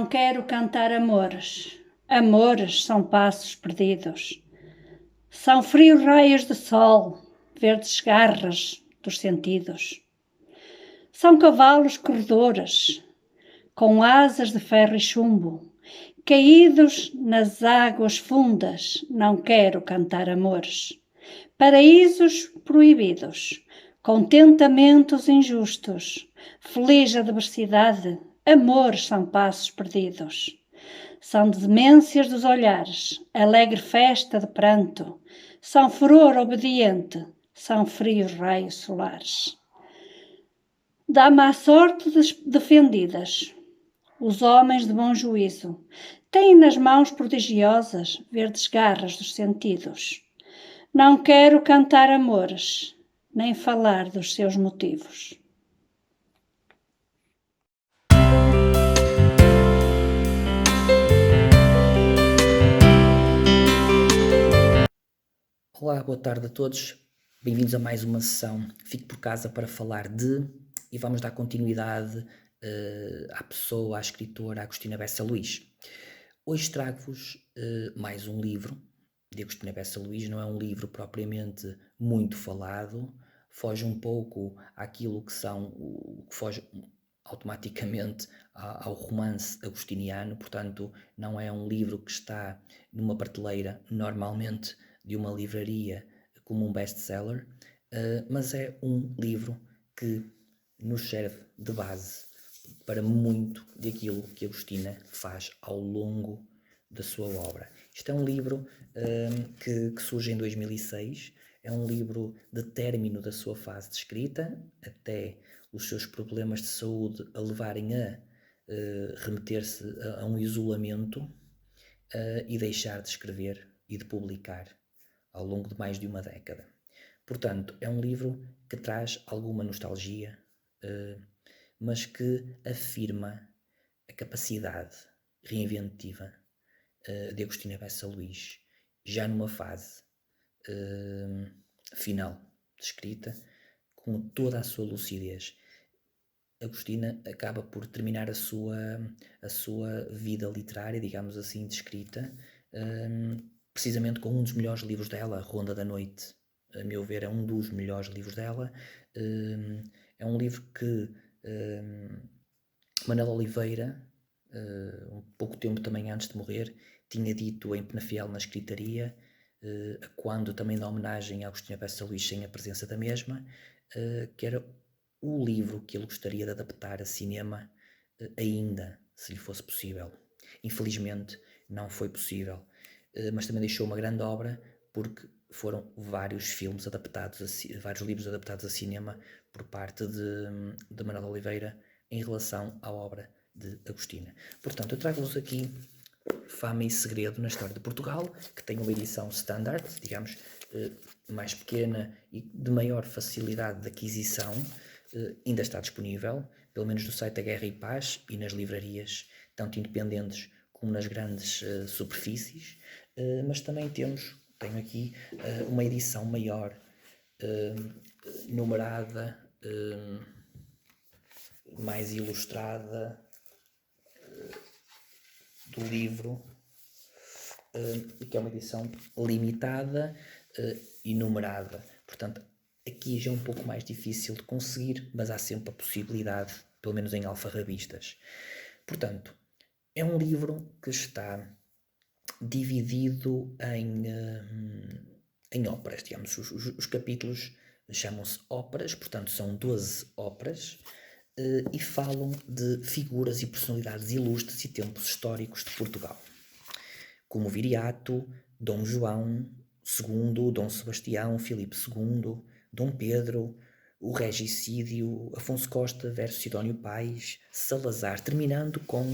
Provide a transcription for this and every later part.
Não quero cantar amores. Amores são passos perdidos. São frios raios de sol, verdes garras dos sentidos. São cavalos corredores, com asas de ferro e chumbo, caídos nas águas fundas. Não quero cantar amores. Paraísos proibidos, contentamentos injustos, feliz adversidade, amores são passos perdidos. São demências dos olhares, alegre festa de pranto, são furor obediente, são frios raios solares. Dá má sorte defendidas, os homens de bom juízo têm nas mãos prodigiosas verdes garras dos sentidos. Não quero cantar amores, nem falar dos seus motivos. Olá, boa tarde a todos. Bem-vindos a mais uma sessão Fique por Casa para falar de... E vamos dar continuidade à pessoa, à escritora Agostina Bessa Luís. Hoje trago-vos mais um livro de Agostina Bessa Luís. Não é um livro propriamente muito falado, foge um pouco àquilo que foge automaticamente ao romance agostiniano, portanto não é um livro que está numa prateleira normalmente de uma livraria como um best-seller, mas é um livro que nos serve de base para muito daquilo que Agostina faz ao longo da sua obra. Isto é um livro que surge em 2006, é um livro de término da sua fase de escrita, até os seus problemas de saúde a levarem a remeter-se a um isolamento e deixar de escrever e de publicar ao longo de mais de uma década. Portanto, é um livro que traz alguma nostalgia, mas que afirma a capacidade reinventiva de Agostina Bessa Luís, já numa fase final de escrita, com toda a sua lucidez. Agostina acaba por terminar a sua vida literária, digamos assim, de escrita, precisamente com um dos melhores livros dela, Ronda da Noite. A meu ver, é um dos melhores livros dela. É um livro que Manuel Oliveira, um pouco tempo também antes de morrer, tinha dito em Penafiel na Escritaria, quando também dá homenagem a Agostina Bessa Luís sem a presença da mesma, que era o livro que ele gostaria de adaptar a cinema ainda, se lhe fosse possível. Infelizmente não foi possível, mas também deixou uma grande obra, porque foram vários filmes adaptados, vários livros adaptados a cinema por parte de Manuel Oliveira em relação à obra de Agostina. Portanto, eu trago-vos aqui Fama e Segredo na História de Portugal, que tem uma edição standard, digamos, mais pequena e de maior facilidade de aquisição. Ainda está disponível, pelo menos no site da Guerra e Paz e nas livrarias, tanto independentes como nas grandes superfícies, mas também tenho aqui uma edição maior, numerada, mais ilustrada do livro, que é uma edição limitada e numerada. Portanto, aqui já é um pouco mais difícil de conseguir, mas há sempre a possibilidade, pelo menos em alfarrabistas. Portanto, é um livro que está dividido em óperas, digamos. Os capítulos chamam-se óperas, portanto são 12 óperas, e falam de figuras e personalidades ilustres e tempos históricos de Portugal, como Viriato, Dom João II, Dom Sebastião, Filipe II, Dom Pedro, o Regicídio, Afonso Costa versus Sidónio Pais, Salazar, terminando com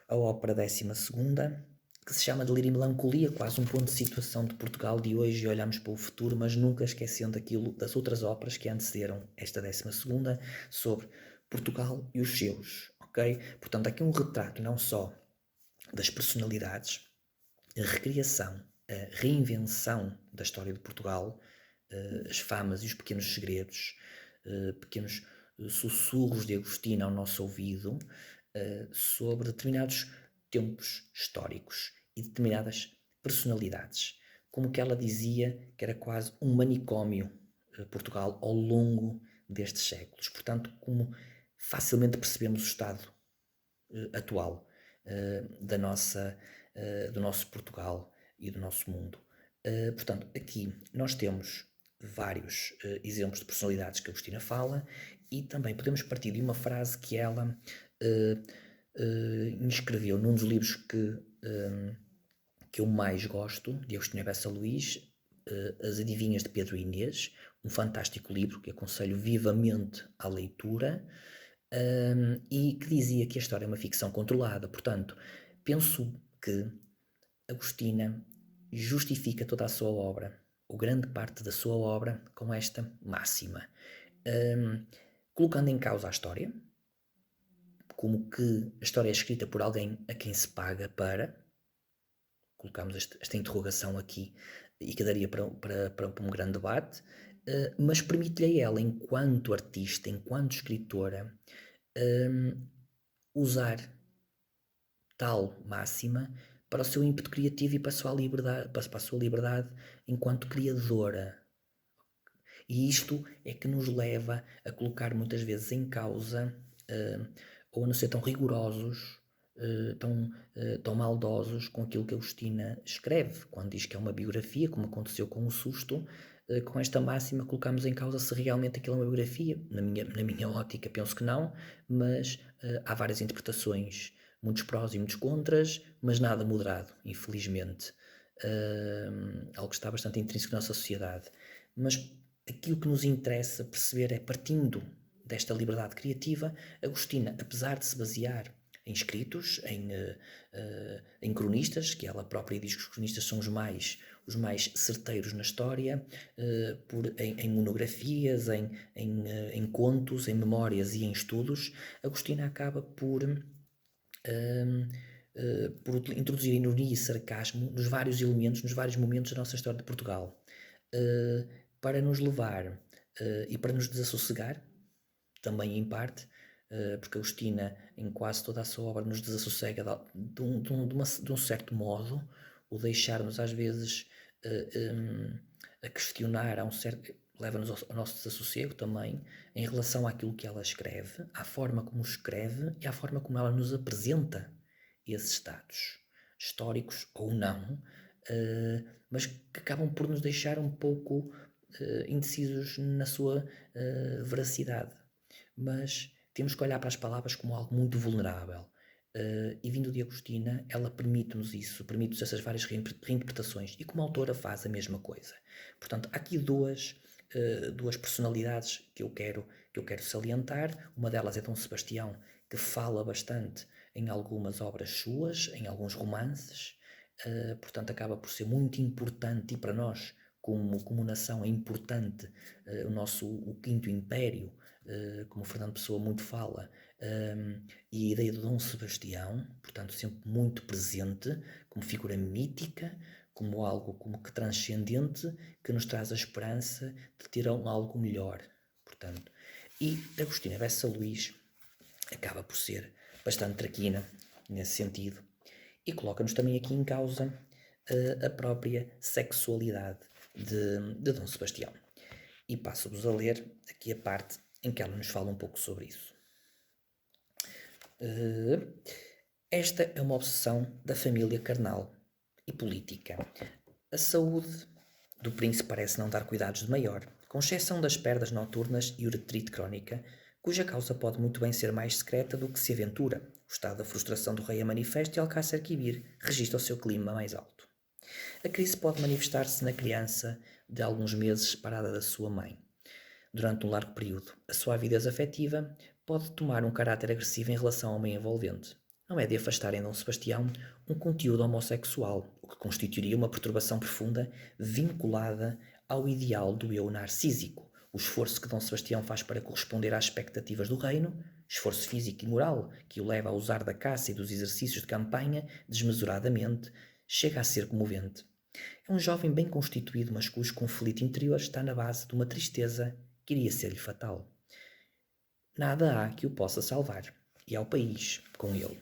a ópera 12ª, que se chama Delírio e Melancolia, quase um ponto de situação de Portugal de hoje, e olhamos para o futuro, mas nunca esquecendo aquilo das outras óperas que antecederam esta 12ª, sobre Portugal e os seus, ok? Portanto, aqui um retrato não só das personalidades, a recriação, a reinvenção da história de Portugal, as famas e os pequenos segredos, pequenos sussurros de Agostina ao nosso ouvido, sobre determinados tempos históricos e determinadas personalidades. Como que ela dizia que era quase um manicômio, Portugal, ao longo destes séculos. Portanto, como facilmente percebemos o estado atual do nosso Portugal e do nosso mundo. Portanto, aqui nós temos vários exemplos de personalidades que a Agostina fala e também podemos partir de uma frase que ela escreveu num dos livros que eu mais gosto, de Agostina Bessa Luís, As Adivinhas de Pedro e Inês, um fantástico livro que aconselho vivamente à leitura, e que dizia que a história é uma ficção controlada. Portanto, penso que Agostina justifica toda a sua obra, ou grande parte da sua obra, com esta máxima, colocando em causa a história, como que a história é escrita por alguém a quem se paga para. Colocamos esta interrogação aqui e que daria para um grande debate, mas permite-lhe a ela, enquanto artista, enquanto escritora, usar tal máxima para o seu ímpeto criativo e para a sua liberdade enquanto criadora. E isto é que nos leva a colocar muitas vezes em causa, ou a não ser tão rigorosos, tão maldosos com aquilo que Agostina escreve, quando diz que é uma biografia, como aconteceu com o Susto. Com esta máxima colocamos em causa se realmente aquilo é uma biografia. Na minha ótica penso que não, mas há várias interpretações, muitos prós e muitos contras, mas nada moderado, infelizmente. Algo que está bastante intrínseco na nossa sociedade. Mas aquilo que nos interessa perceber é, partindo desta liberdade criativa, Agostina, apesar de se basear em escritos, em cronistas, que ela própria diz que os cronistas são os mais certeiros na história, em monografias, em contos, em memórias e em estudos, Agostina acaba por introduzir ironia e sarcasmo nos vários elementos, nos vários momentos da nossa história de Portugal, para nos levar e para nos desassossegar, também em parte, porque Agostina, em quase toda a sua obra, nos desassossega de um certo modo, o deixar-nos às vezes a questionar, leva-nos ao nosso desassossego também, em relação àquilo que ela escreve, à forma como escreve e à forma como ela nos apresenta esses dados, históricos ou não, mas que acabam por nos deixar um pouco indecisos na sua veracidade. Mas temos que olhar para as palavras como algo muito vulnerável. E vindo de Agostina, ela permite-nos isso, permite-nos essas várias reinterpretações, e como autora faz a mesma coisa. Portanto, há aqui duas personalidades que eu quero salientar. Uma delas é Dom Sebastião, que fala bastante em algumas obras suas, em alguns romances, portanto acaba por ser muito importante, e para nós, como nação, é importante o Quinto Império, como o Fernando Pessoa muito fala, e a ideia de Dom Sebastião, portanto sempre muito presente, como figura mítica, como algo como que transcendente, que nos traz a esperança de ter algo melhor. Portanto, e Agostina Bessa Luís acaba por ser bastante traquina nesse sentido, e coloca-nos também aqui em causa a própria sexualidade de Dom Sebastião. E passo-vos a ler aqui a parte em que ela nos fala um pouco sobre isso. Esta é uma obsessão da família carnal e política. A saúde do príncipe parece não dar cuidados de maior, com exceção das perdas noturnas e uretrite crónica, cuja causa pode muito bem ser mais secreta do que se aventura. O estado da frustração do rei é manifesto e Alcácer Quibir registra o seu clima mais alto. A crise pode manifestar-se na criança de alguns meses separada da sua mãe. Durante um largo período, a sua avidez afetiva pode tomar um caráter agressivo em relação ao meio envolvente. Não é de afastar em Dom Sebastião um conteúdo homossexual, o que constituiria uma perturbação profunda vinculada ao ideal do eu narcísico. O esforço que Dom Sebastião faz para corresponder às expectativas do reino, esforço físico e moral que o leva a usar da caça e dos exercícios de campanha desmesuradamente, chega a ser comovente. É um jovem bem constituído, mas cujo conflito interior está na base de uma tristeza que iria ser-lhe fatal. Nada há que o possa salvar, e ao país com ele.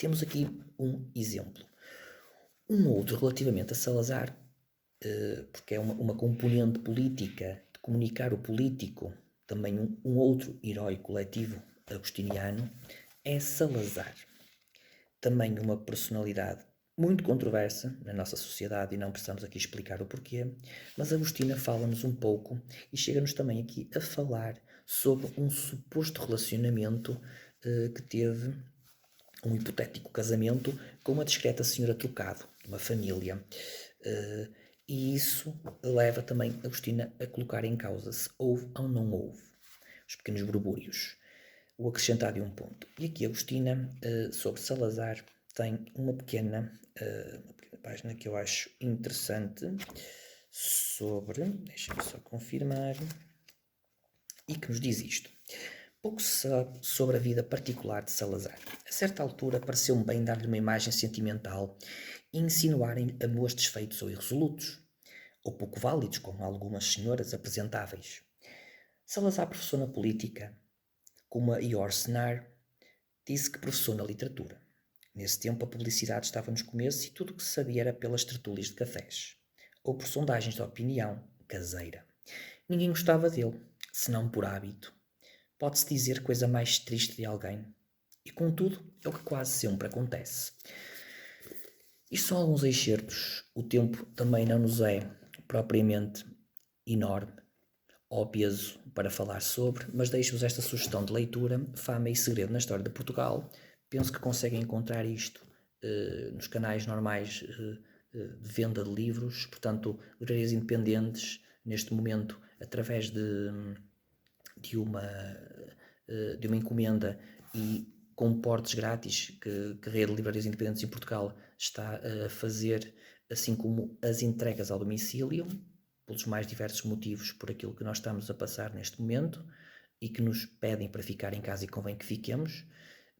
Temos aqui um exemplo. Um outro relativamente a Salazar, porque é uma componente política de comunicar o político, também um outro herói coletivo agostiniano, é Salazar. Também uma personalidade muito controversa na nossa sociedade e não precisamos aqui explicar o porquê, mas Agostina fala-nos um pouco e chega-nos também aqui a falar sobre um suposto relacionamento que teve, um hipotético casamento com uma discreta senhora Trocado, de uma família. E isso leva também Agostina a colocar em causa se houve ou não houve os pequenos burbúrios. O acrescentar de um ponto. E aqui Agostina, sobre Salazar, tem uma pequena página que eu acho interessante sobre, deixa-me só confirmar, e que nos diz isto. Pouco se sabe sobre a vida particular de Salazar. A certa altura pareceu-me bem dar-lhe uma imagem sentimental e insinuarem amores desfeitos ou irresolutos, ou pouco válidos, como algumas senhoras apresentáveis. Salazar professou na política, como a Iorcenar disse que professou na literatura. Nesse tempo a publicidade estava nos começos e tudo o que se sabia era pelas tertúlias de cafés, ou por sondagens de opinião caseira. Ninguém gostava dele, senão por hábito. Pode-se dizer coisa mais triste de alguém. E contudo, é o que quase sempre acontece. Isto são alguns excertos. O tempo também não nos é propriamente enorme ou peso para falar sobre, mas deixo-vos esta sugestão de leitura, Fama e Segredo na História de Portugal. Penso que conseguem encontrar isto nos canais normais de venda de livros, portanto, livrarias independentes, neste momento, através de uma encomenda e com portes grátis que a rede de livrarias independentes em Portugal está a fazer, assim como as entregas ao domicílio, pelos mais diversos motivos, por aquilo que nós estamos a passar neste momento e que nos pedem para ficar em casa e convém que fiquemos,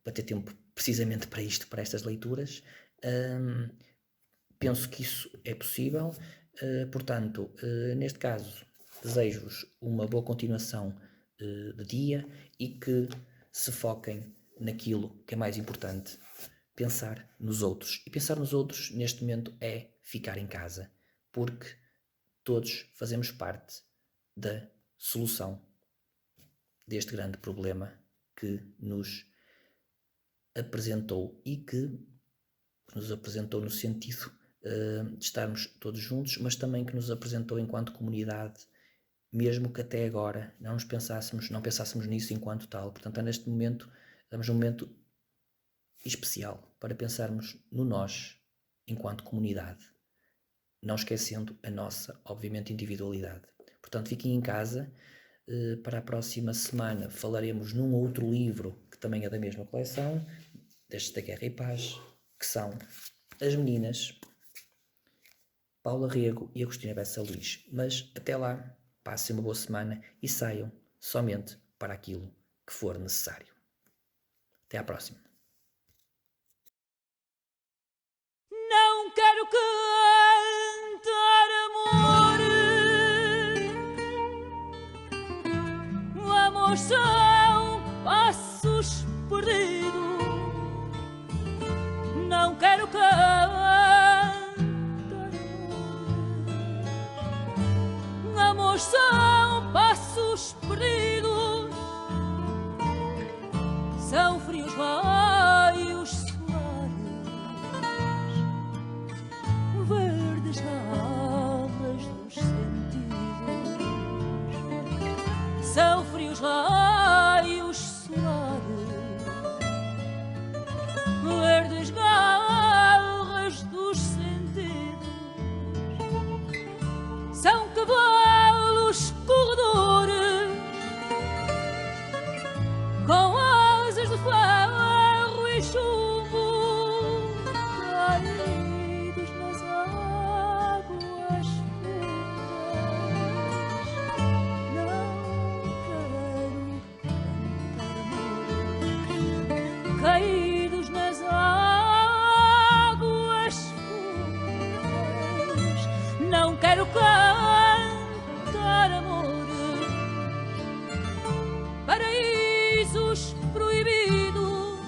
para ter tempo precisamente para isto, para estas leituras. Penso que isso é possível, portanto, neste caso, desejo-vos uma boa continuação de dia e que se foquem naquilo que é mais importante, pensar nos outros. E pensar nos outros, neste momento, é ficar em casa, porque todos fazemos parte da solução deste grande problema que nos apresentou e que nos apresentou no sentido de estarmos todos juntos, mas também que nos apresentou enquanto comunidade, mesmo que até agora não pensássemos nisso enquanto tal. Portanto, neste momento, estamos num momento especial para pensarmos no nós enquanto comunidade, não esquecendo a nossa, obviamente, individualidade. Portanto, fiquem em casa. Para a próxima semana falaremos num outro livro que também é da mesma coleção, destes da Guerra e Paz, que são As Meninas, Paula Rego e Agostina Bessa Luís. Mas até lá, passem uma boa semana e saiam somente para aquilo que for necessário. Até à próxima. Não quero cantar amor são passos perdidos. Não quero cantar amor são passos perdidos. São frios raios solares, verdes garras dos sentidos. São frios raios solares, verdes garras dos sentidos. São cavalos corredores com asas de ferro e chumbo, caídos nas águas fundas. Caídos nas águas fundas. Não quero cantar amor, paraísos proibidos,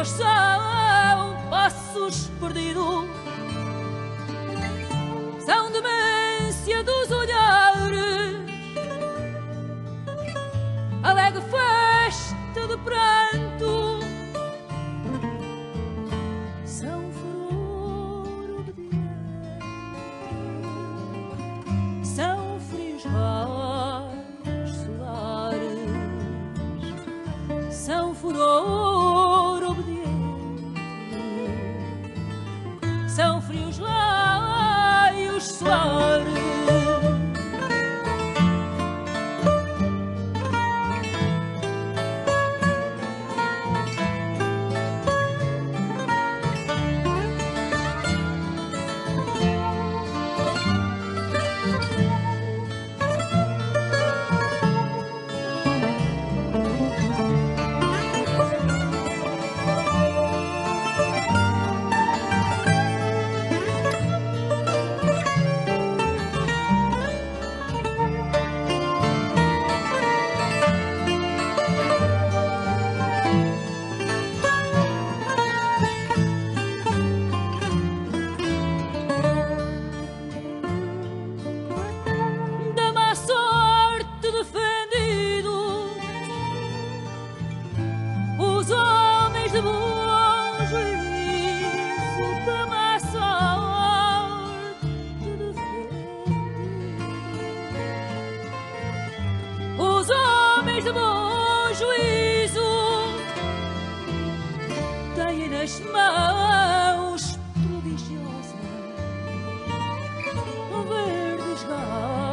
mas são passos perdidos, são demência dos olhares, alegre festa de pranto, são furor obediente, são frios raios solares, são furor obediente, são frios raios solares. Da má sorte defendido, os homens de bom juízo, da má sorte defendido, os homens de bom juízo têm nas mãos prodigiosas verdes galhos